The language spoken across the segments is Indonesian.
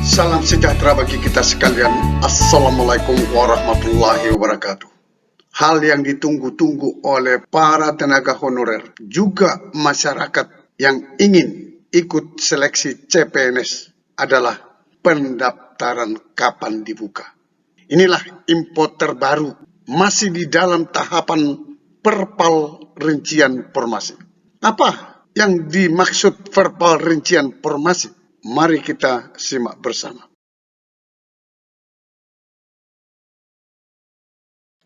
Salam sejahtera bagi kita sekalian. Assalamualaikum warahmatullahi wabarakatuh. Hal yang ditunggu-tunggu oleh para tenaga honorer, juga masyarakat yang ingin ikut seleksi CPNS adalah pendaftaran kapan dibuka. Inilah info terbaru, masih di dalam tahapan verbal rincian formasi. Apa yang dimaksud verbal rincian formasi? Mari kita simak bersama.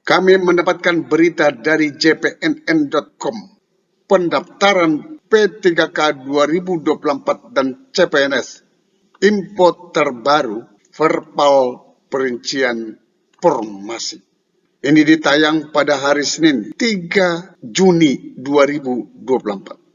Kami mendapatkan berita dari jpnn.com. Pendaftaran P3K 2024 dan CPNS. Info terbaru verbal perincian formasi. Ini ditayang pada hari Senin 3 Juni 2024.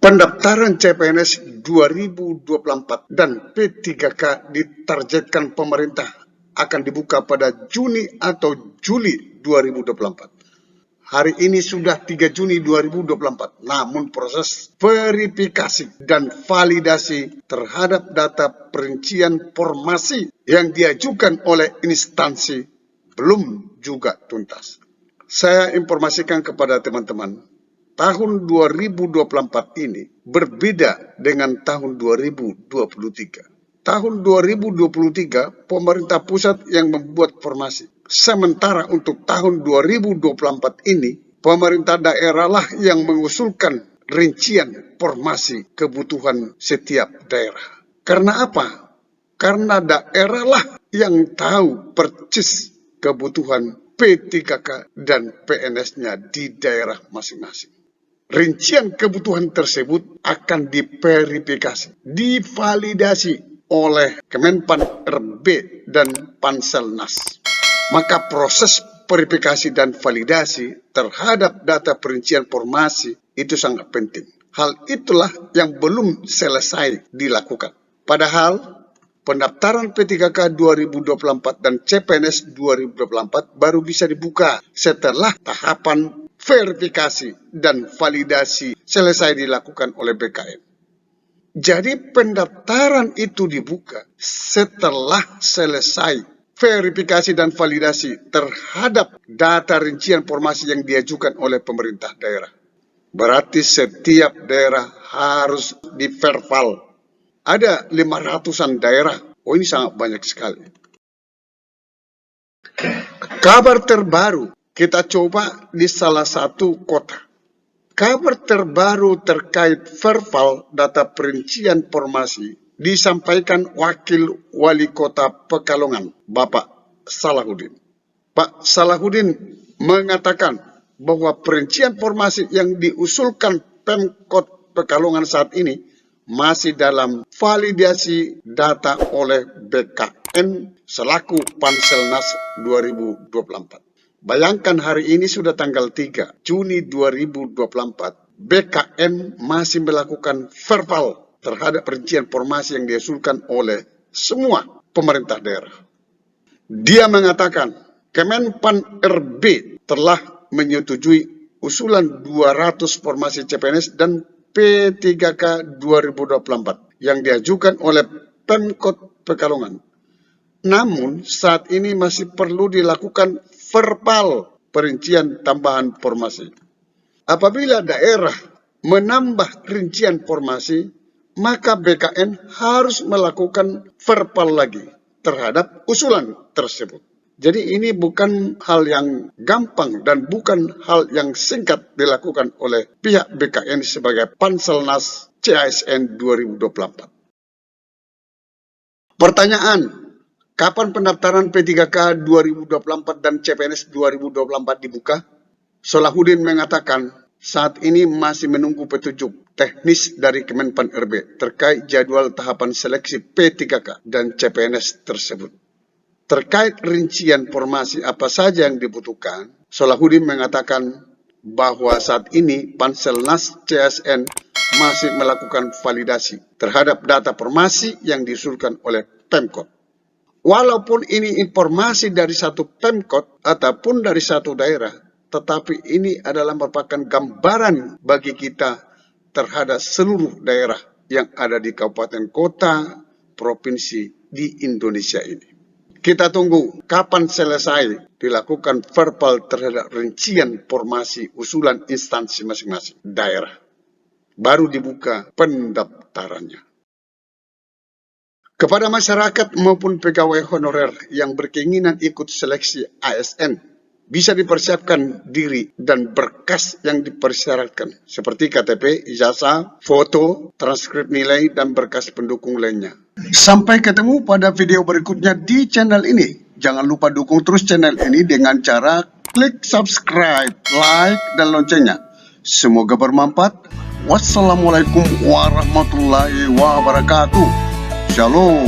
Pendaftaran CPNS 2024 dan P3K ditargetkan pemerintah akan dibuka pada Juni atau Juli 2024. Hari ini sudah 3 Juni 2024, namun proses verifikasi dan validasi terhadap data perincian formasi yang diajukan oleh instansi belum juga tuntas. Saya informasikan kepada teman-teman, tahun 2024 ini berbeda dengan tahun 2023. Tahun 2023, pemerintah pusat yang membuat formasi. Sementara untuk tahun 2024 ini, pemerintah daerah lah yang mengusulkan rincian formasi kebutuhan setiap daerah. Karena apa? Karena daerah lah yang tahu persis kebutuhan P3K dan PNS-nya di daerah masing-masing. Rincian kebutuhan tersebut akan diverifikasi, divalidasi oleh Kemenpan RB dan Panselnas. Maka proses verifikasi dan validasi terhadap data perincian formasi itu sangat penting. Hal itulah yang belum selesai dilakukan. Padahal pendaftaran P3K 2024 dan CPNS 2024 baru bisa dibuka setelah tahapan verifikasi dan validasi selesai dilakukan oleh BKN. Jadi pendaftaran itu dibuka setelah selesai verifikasi dan validasi terhadap data rincian formasi yang diajukan oleh pemerintah daerah. Berarti setiap daerah harus diverval. Ada 500-an daerah. Oh, ini sangat banyak sekali. Kabar terbaru, kita coba di salah satu kota. Kabar terbaru terkait verbal data perincian formasi disampaikan Wakil Wali Kota Pekalongan, Bapak Salahuddin. Pak Salahuddin mengatakan bahwa perincian formasi yang diusulkan Pemkot Pekalongan saat ini masih dalam validasi data oleh BKN selaku Panselnas 2024. Bayangkan hari ini sudah tanggal 3 Juni 2024, BKN masih melakukan verbal terhadap perincian formasi yang diusulkan oleh semua pemerintah daerah. Dia mengatakan Kemenpan RB telah menyetujui usulan 200 formasi CPNS dan P3K 2024 yang diajukan oleh Pemkot Pekalongan. Namun saat ini masih perlu dilakukan verbal perincian tambahan formasi. Apabila daerah menambah rincian formasi, maka BKN harus melakukan verbal lagi terhadap usulan tersebut. Jadi ini bukan hal yang gampang dan bukan hal yang singkat dilakukan oleh pihak BKN sebagai Panselnas CASN 2024. Pertanyaan, kapan pendaftaran P3K 2024 dan CPNS 2024 dibuka? Salahuddin mengatakan saat ini masih menunggu petunjuk teknis dari Kemenpan RB terkait jadwal tahapan seleksi P3K dan CPNS tersebut. Terkait rincian formasi apa saja yang dibutuhkan, Salahuddin mengatakan bahwa saat ini Panselnas CSN masih melakukan validasi terhadap data formasi yang diusulkan oleh Pemkot. Walaupun ini informasi dari satu Pemkot ataupun dari satu daerah, tetapi ini adalah merupakan gambaran bagi kita terhadap seluruh daerah yang ada di kabupaten kota, provinsi di Indonesia ini. Kita tunggu kapan selesai dilakukan verbal terhadap rincian formasi usulan instansi masing-masing daerah. Baru dibuka pendaftarannya. Kepada masyarakat maupun pegawai honorer yang berkeinginan ikut seleksi ASN, bisa dipersiapkan diri dan berkas yang dipersyaratkan, seperti KTP, ijazah, foto, transkrip nilai, dan berkas pendukung lainnya. Sampai ketemu pada video berikutnya di channel ini. Jangan lupa dukung terus channel ini dengan cara klik subscribe, like, dan loncengnya. Semoga bermanfaat. Wassalamualaikum warahmatullahi wabarakatuh. Shalom.